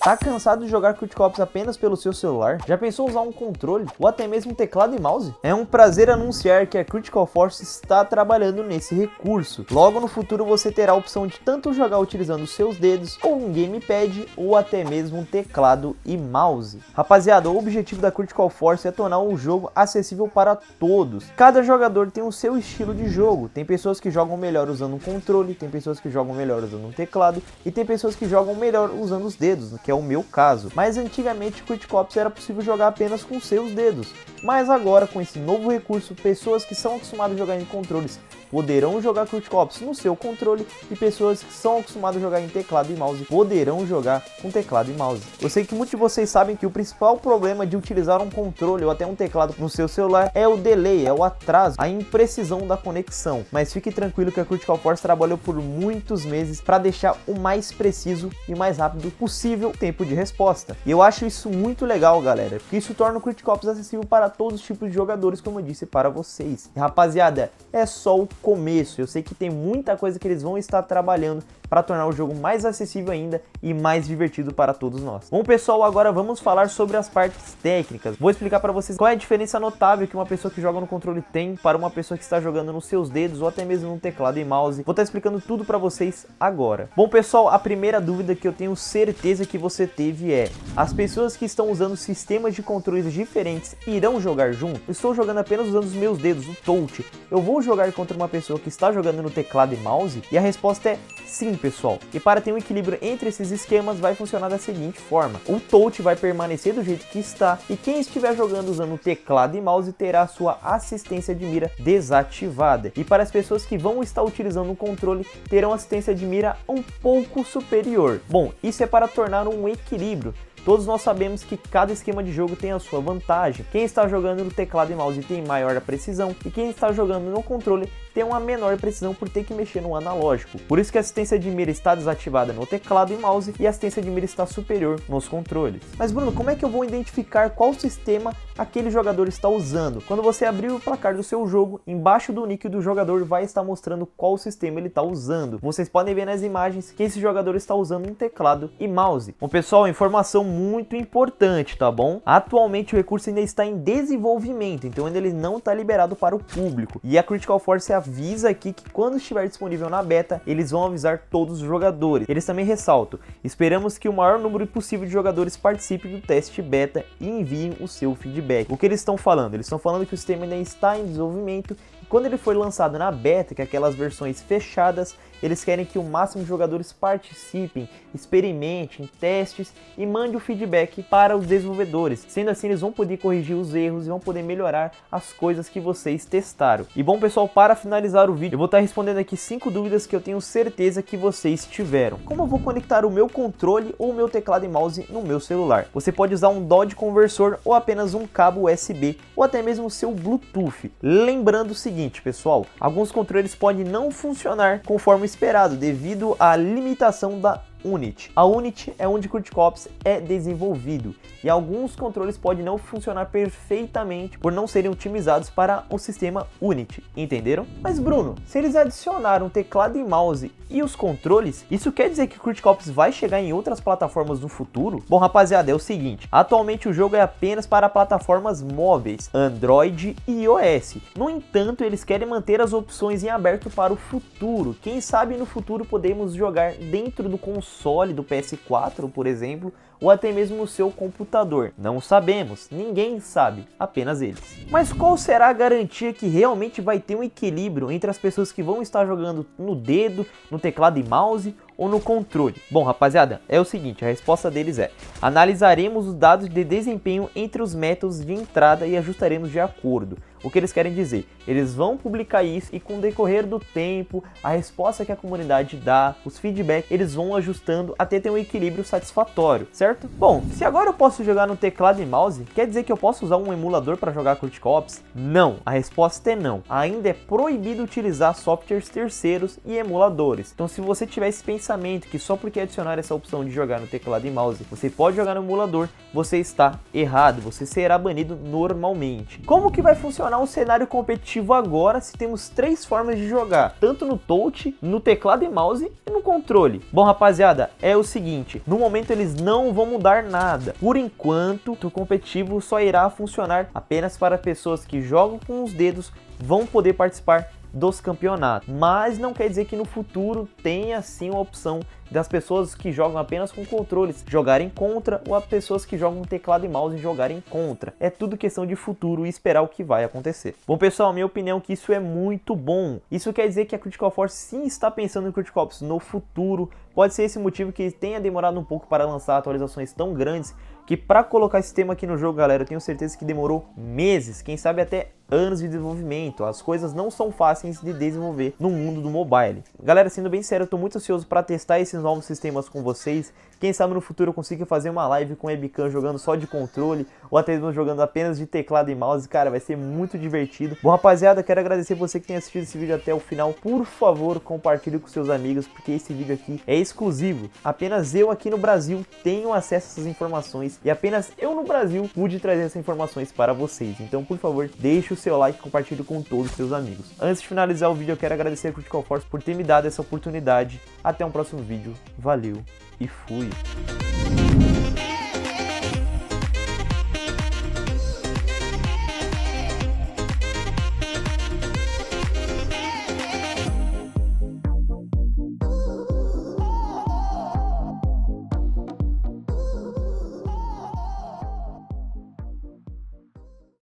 Tá cansado de jogar Critical Ops apenas pelo seu celular? Já pensou usar um controle ou até mesmo teclado e mouse? É um prazer anunciar que a Critical Force está trabalhando nesse recurso. Logo no futuro você terá a opção de tanto jogar utilizando os seus dedos, ou um gamepad, ou até mesmo um teclado e mouse. Rapaziada, o objetivo da Critical Force é tornar o jogo acessível para todos. Cada jogador tem o seu estilo de jogo. Tem pessoas que jogam melhor usando um controle, tem pessoas que jogam melhor usando um teclado, e tem pessoas que jogam melhor usando os dedos, que é o meu caso. Mas antigamente Critical Ops era possível jogar apenas com seus dedos. Mas agora, com esse novo recurso, pessoas que são acostumadas a jogar em controles poderão jogar Critical Ops no seu controle, e pessoas que são acostumadas a jogar em teclado e mouse poderão jogar com teclado e mouse. Eu sei que muitos de vocês sabem que o principal problema de utilizar um controle ou até um teclado no seu celular é o delay, é o atraso, a imprecisão da conexão. Mas fique tranquilo que a Critical Force trabalhou por muitos meses para deixar o mais preciso e mais rápido possível o tempo de resposta. E eu acho isso muito legal, galera, porque isso torna o Critical Ops acessível para todos os tipos de jogadores, como eu disse para vocês. E, rapaziada, é só o começo. Eu sei que tem muita coisa que eles vão estar trabalhando para tornar o jogo mais acessível ainda e mais divertido para todos nós. Bom, pessoal, agora vamos falar sobre as partes técnicas. Vou explicar para vocês qual é a diferença notável que uma pessoa que joga no controle tem para uma pessoa que está jogando nos seus dedos ou até mesmo no teclado e mouse. Vou estar explicando tudo para vocês agora. Bom, pessoal, a primeira dúvida que eu tenho certeza que você teve é: as pessoas que estão usando sistemas de controles diferentes irão jogar junto? Eu estou jogando apenas usando os meus dedos, o touch. Eu vou jogar contra uma pessoa que está jogando no teclado e mouse? E a resposta é sim, pessoal. E para ter um equilíbrio entre esses esquemas, vai funcionar da seguinte forma: o touch vai permanecer do jeito que está, e quem estiver jogando usando o teclado e mouse terá sua assistência de mira desativada. E para as pessoas que vão estar utilizando o controle, terão assistência de mira um pouco superior. Bom, isso é para tornar um equilíbrio. Todos nós sabemos que cada esquema de jogo tem a sua vantagem. Quem está jogando no teclado e mouse tem maior precisão, e quem está jogando no controle tem uma menor precisão por ter que mexer no analógico. Por isso que a assistência de mira está desativada no teclado e mouse e a assistência de mira está superior nos controles. Mas, Bruno, como é que eu vou identificar qual sistema aquele jogador está usando? Quando você abrir o placar do seu jogo, embaixo do nick do jogador vai estar mostrando qual sistema ele está usando. Vocês podem ver nas imagens que esse jogador está usando um teclado e mouse. Bom, pessoal, informação muito importante, tá bom? Atualmente o recurso ainda está em desenvolvimento, então ainda ele não está liberado para o público. E a Critical Force avisa aqui que quando estiver disponível na beta, eles vão avisar todos os jogadores. Eles também ressaltam: esperamos que o maior número possível de jogadores participe do teste beta e enviem o seu feedback. O que eles estão falando? Eles estão falando que o sistema ainda está em desenvolvimento. Quando ele for lançado na beta, que é aquelas versões fechadas, eles querem que o máximo de jogadores participem, experimentem, testes e mandem o feedback para os desenvolvedores. Sendo assim, eles vão poder corrigir os erros e vão poder melhorar as coisas que vocês testaram. E bom, pessoal, para finalizar o vídeo, eu vou estar respondendo aqui 5 dúvidas que eu tenho certeza que vocês tiveram. Como eu vou conectar o meu controle ou o meu teclado e mouse no meu celular? Você pode usar um DOD conversor ou apenas um cabo USB ou até mesmo o seu Bluetooth. Lembrando o seguinte, pessoal, alguns controles podem não funcionar conforme esperado devido à limitação da Unity. A Unity é onde Critical Ops é desenvolvido, e alguns controles podem não funcionar perfeitamente por não serem otimizados para o sistema Unity, entenderam? Mas, Bruno, se eles adicionaram teclado e mouse e os controles, isso quer dizer que Critical Ops vai chegar em outras plataformas no futuro? Bom, rapaziada, é o seguinte: atualmente o jogo é apenas para plataformas móveis, Android e iOS. No entanto, eles querem manter as opções em aberto para o futuro. Quem sabe no futuro podemos jogar dentro do console do PS4, por exemplo, ou até mesmo no seu computador. Não sabemos, ninguém sabe, apenas eles. Mas qual será a garantia que realmente vai ter um equilíbrio entre as pessoas que vão estar jogando no dedo, no teclado e mouse ou no controle? Bom, rapaziada, é o seguinte, a resposta deles é: analisaremos os dados de desempenho entre os métodos de entrada e ajustaremos de acordo. O que eles querem dizer? Eles vão publicar isso e com o decorrer do tempo, a resposta que a comunidade dá, os feedbacks, eles vão ajustando até ter um equilíbrio satisfatório, certo? Bom, se agora eu posso jogar no teclado e mouse, quer dizer que eu posso usar um emulador para jogar Critical Ops? Não, a resposta é não. Ainda é proibido utilizar softwares terceiros e emuladores. Então, se você tiver esse pensamento que só porque adicionar essa opção de jogar no teclado e mouse, você pode jogar no emulador, você está errado, você será banido normalmente. Como que vai funcionar adicionar um cenário competitivo agora se temos 3 formas de jogar, tanto no touch, no teclado e mouse e no controle. Bom, rapaziada, é o seguinte, no momento eles não vão mudar nada. Por enquanto, o competitivo só irá funcionar apenas para pessoas que jogam com os dedos, vão poder participar dos campeonatos, mas não quer dizer que no futuro tenha sim uma opção das pessoas que jogam apenas com controles jogarem contra, ou as pessoas que jogam com teclado e mouse jogarem contra. É tudo questão de futuro e esperar o que vai acontecer. Bom, pessoal, minha opinião é que isso é muito bom. Isso quer dizer que a Critical Force sim está pensando em Critical Ops no futuro. Pode ser esse motivo que tenha demorado um pouco para lançar atualizações tão grandes, que para colocar esse tema aqui no jogo, galera, eu tenho certeza que demorou meses, quem sabe até anos de desenvolvimento. As coisas não são fáceis de desenvolver no mundo do mobile. Galera, sendo bem sério, eu tô muito ansioso para testar esses novos sistemas com vocês. Quem sabe no futuro eu consiga fazer uma live com webcam jogando só de controle, ou até mesmo jogando apenas de teclado e mouse. Cara, vai ser muito divertido. Bom, rapaziada, quero agradecer você que tem assistido esse vídeo até o final. Por favor, compartilhe com seus amigos, porque esse vídeo aqui é exclusivo. Apenas eu aqui no Brasil tenho acesso a essas informações, e apenas eu no Brasil pude trazer essas informações para vocês. Então, por favor, deixe o seu like e compartilhe com todos os seus amigos. Antes de finalizar o vídeo, eu quero agradecer a Critical Force por ter me dado essa oportunidade. Até um próximo vídeo. Valeu e fui!